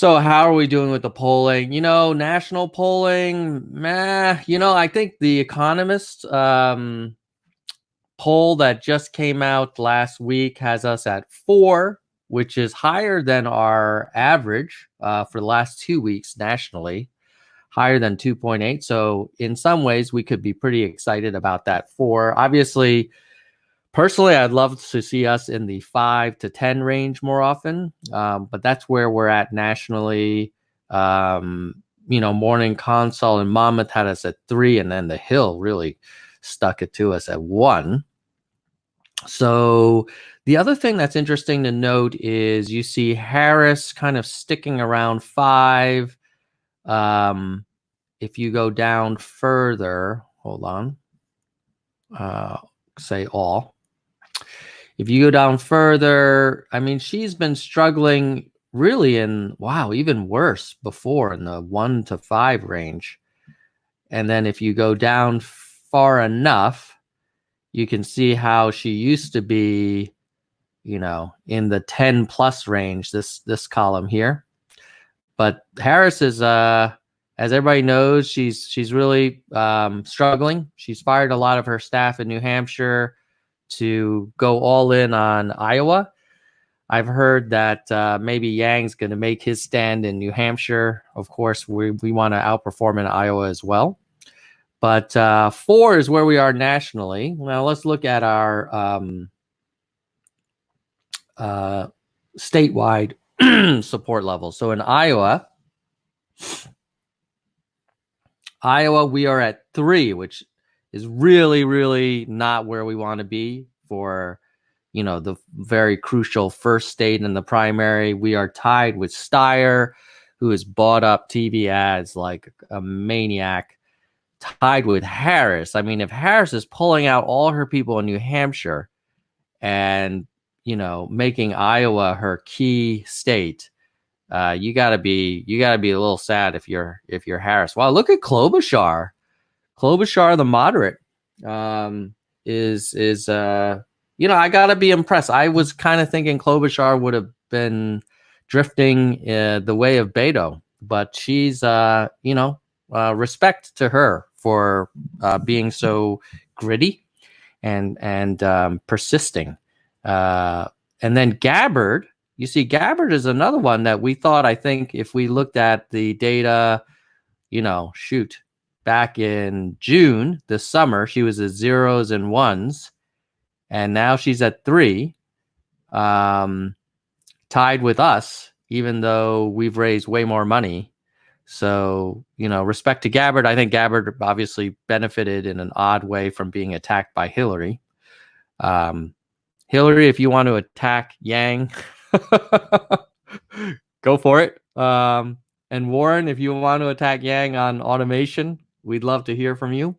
So how are we doing with the polling? National polling, meh. I think the Economist poll that just came out last week has us at 4, which is higher than our average for the last 2 weeks nationally, higher than 2.8. So in some ways, we could be pretty excited about that 4. Obviously, personally, I'd love to see us in the 5 to 10 range more often, but that's where we're at nationally. Morning Consult and Monmouth had us at 3, and then the Hill really stuck it to us at 1. So the other thing that's interesting to note is you see Harris kind of sticking around 5. If you go down further, hold on, say all. If you go down further, I mean, she's been struggling really even worse before in the 1 to 5 range. And then if you go down far enough, you can see how she used to be, in the 10 plus range, this column here. But Harris is, as everybody knows, she's really struggling. She's fired a lot of her staff in New Hampshire to go all in on Iowa. I've heard that maybe Yang's going to make his stand in New Hampshire. Of course, we want to outperform in Iowa as well. But 4 is where we are nationally. Now let's look at our statewide support levels. So in Iowa, we are at 3, which is really, really not where we want to be for, the very crucial first state in the primary. We are tied with Steyer, who has bought up TV ads like a maniac, tied with Harris. I mean, if Harris is pulling out all her people in New Hampshire and, making Iowa her key state, you gotta be a little sad if you're Harris. Wow, look at Klobuchar. Klobuchar, the moderate, is I gotta be impressed. I was kind of thinking Klobuchar would have been drifting the way of Beto, but she's respect to her for being so gritty and persisting. And then Gabbard, you see, Gabbard is another one that we thought, I think, if we looked at the data, back in June, this summer, she was at 0s and 1s, and now she's at 3, tied with us, even though we've raised way more money. So, respect to Gabbard. I think Gabbard obviously benefited in an odd way from being attacked by Hillary. Hillary, if you want to attack Yang, go for it. And Warren, if you want to attack Yang on automation, we'd love to hear from you.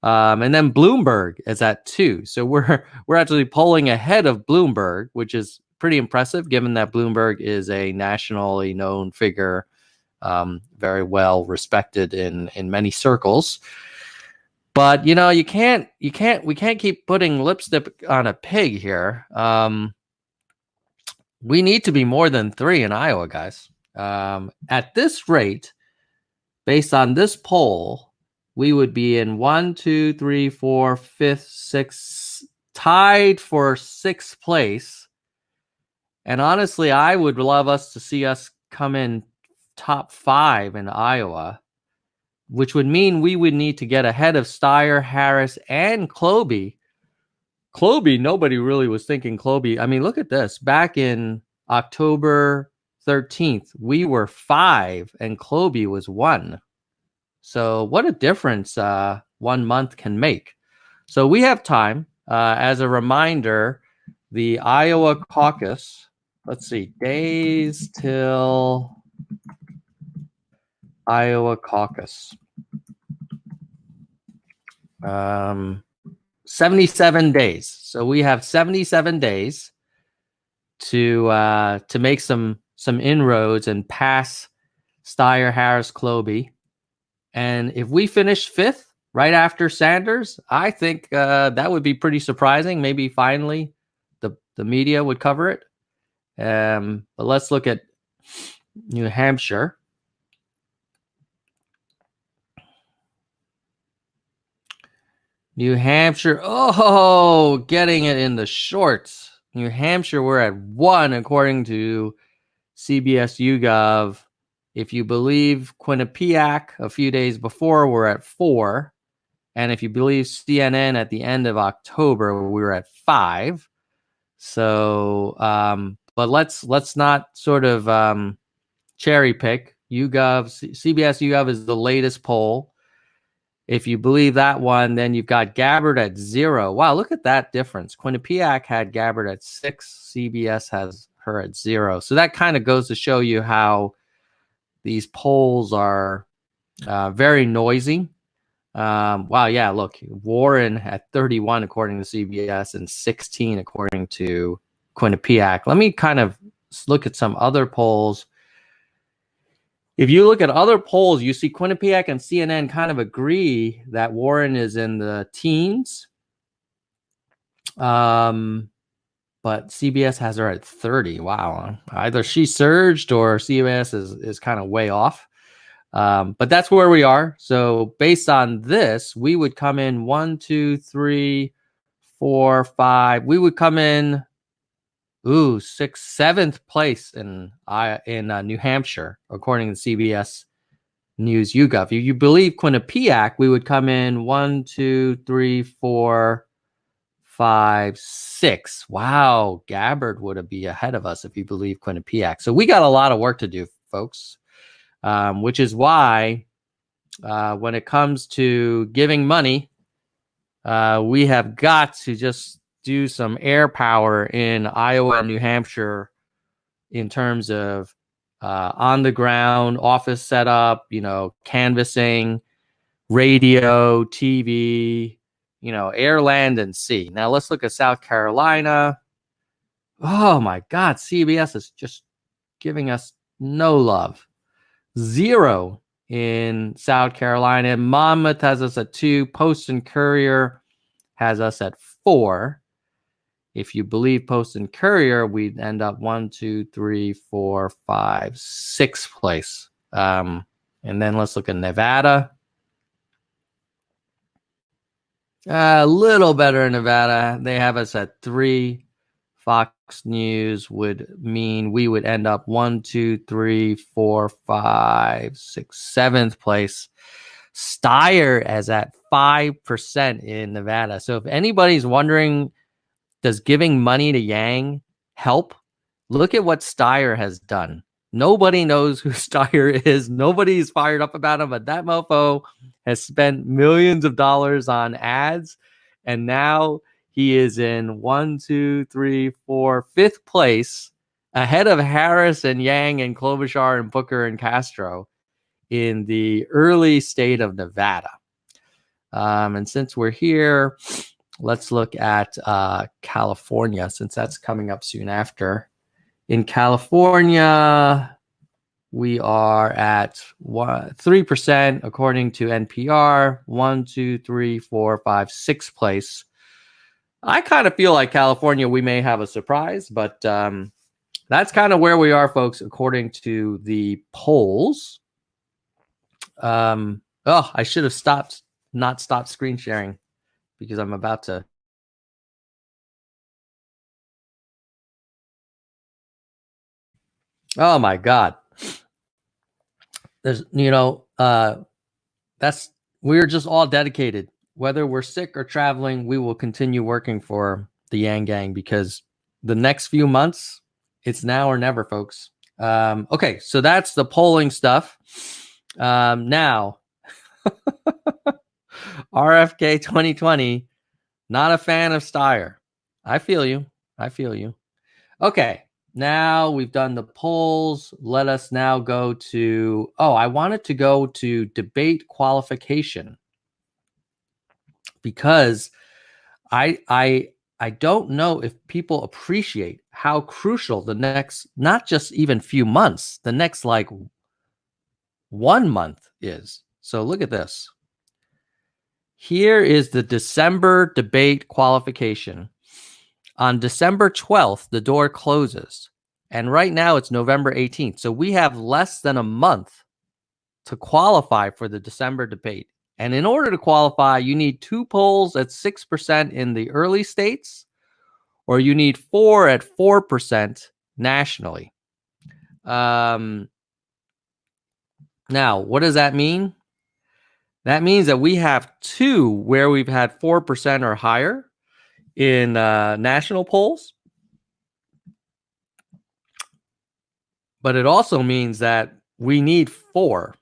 And then Bloomberg is at 2. So we're actually polling ahead of Bloomberg, which is pretty impressive given that Bloomberg is a nationally known figure, very well respected in many circles. But we can't keep putting lipstick on a pig here. We need to be more than 3 in Iowa, guys. At this rate, based on this poll, we would be in 1, 2, 3, 4, 5th, 6th, tied for 6th place. And honestly, I would love us to see us come in top 5 in Iowa, which would mean we would need to get ahead of Steyer, Harris, and Kloby. Kloby, nobody really was thinking Kloby. I mean, look at this. Back in October 13th, we were 5 and Kloby was 1. So what a difference 1 month can make. So we have time. As a reminder, the Iowa caucus, let's see, days till Iowa caucus. 77 days. So we have 77 days to make some inroads and pass Steyer, Harris, Kloby. And if we finish 5th right after Sanders, I think that would be pretty surprising. Maybe finally the media would cover it. But let's look at New Hampshire. New Hampshire. Oh, getting it in the shorts. New Hampshire, we're at 1 according to CBS YouGov. If you believe Quinnipiac a few days before, we're at 4. And if you believe CNN at the end of October, we were at 5. So, but let's not sort of cherry pick. CBS YouGov is the latest poll. If you believe that one, then you've got Gabbard at 0. Wow, look at that difference. Quinnipiac had Gabbard at 6. CBS has her at 0. So that kind of goes to show you how these polls are very noisy. Wow, yeah, look, Warren at 31 according to CBS and 16 according to Quinnipiac. Let me kind of look at some other polls. If you look at other polls, you see Quinnipiac and CNN kind of agree that Warren is in the teens. But CBS has her at 30. Wow. Either she surged or CBS is kind of way off. But that's where we are. So based on this, we would come in 1, 2, 3, 4, 5. We would come in 6th, 7th place in New Hampshire, according to CBS News YouGov. If you believe Quinnipiac, we would come in 1, 2, 3, 4, 5, 6. Wow, Gabbard would be ahead of us if you believe Quinnipiac. So we got a lot of work to do, folks. Which is why when it comes to giving money, we have got to just do some air power in Iowa and New Hampshire in terms of on the ground office setup, canvassing, radio, TV, air, land, and sea. Now let's look at South Carolina. Oh my God, CBS is just giving us no love. 0 in South Carolina. Monmouth has us at 2. Post and Courier has us at 4. If you believe Post and Courier, we'd end up 1, 2, 3, 4, 5, 6th place. And then let's look at Nevada. A little better in Nevada. They have us at 3. Fox News would mean we would end up 1, 2, 3, 4, 5, 6, 7th place. Steyer is at 5% in Nevada. So if anybody's wondering, does giving money to Yang help? Look at what Steyer has done. Nobody knows who Steyer is. Nobody's fired up about him, but that mofo has spent millions of dollars on ads, and now he is in 1, 2, 3, 4, 5th place, ahead of Harris and Yang and Klobuchar and Booker and Castro in the early state of Nevada. And since we're here, let's look at California, since that's coming up soon after. In California, we are at 3% according to NPR. 1, 2, 3, 4, 5, 6th place. I kind of feel like California, we may have a surprise, but that's kind of where we are, folks, according to the polls. I should have not stopped screen sharing because I'm about to. Oh my God. There's, we're just all dedicated. Whether we're sick or traveling, we will continue working for the Yang Gang because the next few months, it's now or never, folks. Okay, so that's the polling stuff. Now, RFK 2020, not a fan of Steyer. I feel you. Okay, now we've done the polls. Let us now go to, I wanted to go to debate qualification because I don't know if people appreciate how crucial the next, not just even few months, the next like 1 month is. So look at this. Here is the December debate qualification. On December 12th, the door closes. And right now it's November 18th. So we have less than a month to qualify for the December debate. And in order to qualify, you need 2 polls at 6% in the early states, or you need 4 at 4% nationally. Now, what does that mean? That means that we have 2 where we've had 4% or higher in national polls. But it also means that we need 4,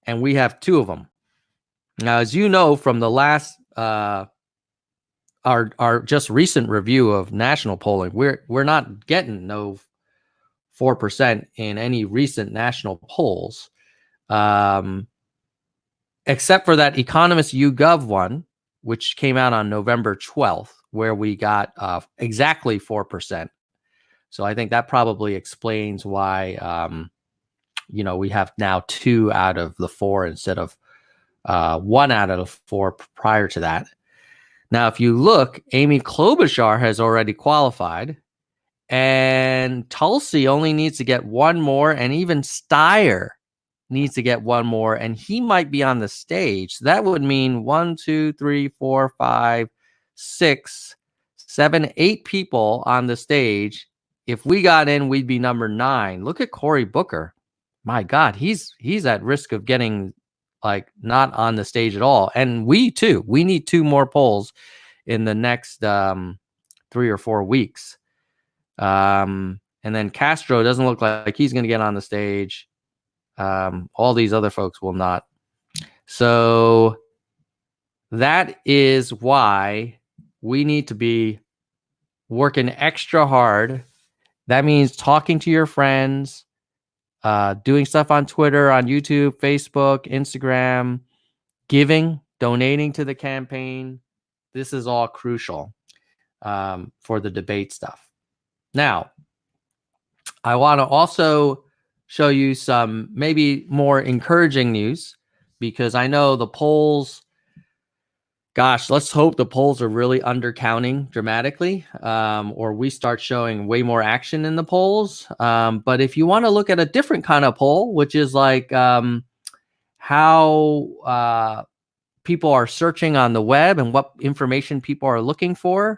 and we have 2 of them. Now, as you know from the last our just recent review of national polling, we're not getting no 4% in any recent national polls, except for that Economist YouGov one, which came out on November 12th, where we got exactly 4%. So I think that probably explains why we have now 2 out of the 4 instead of 1 out of the 4 prior to that. Now, if you look, Amy Klobuchar has already qualified, and Tulsi only needs to get 1 more, and even Steyer needs to get 1 more, and he might be on the stage. So that would mean 1, 2, 3, 4, 5, 6, 7, 8 people on the stage. If we got in, we'd be number 9. Look at Cory Booker. My God, he's at risk of getting not on the stage at all. And we too, we need 2 more polls in the next 3 or 4 weeks. And then Castro doesn't look like he's going to get on the stage. All these other folks will not. So that is why we need to be working extra hard. That means talking to your friends, doing stuff on Twitter, on YouTube, Facebook, Instagram, donating to the campaign. This is all crucial for the debate stuff. Now, I want to also show you some maybe more encouraging news, because I know the polls, gosh, let's hope the polls are really undercounting dramatically, or we start showing way more action in the polls. But if you want to look at a different kind of poll, which is how people are searching on the web and what information people are looking for,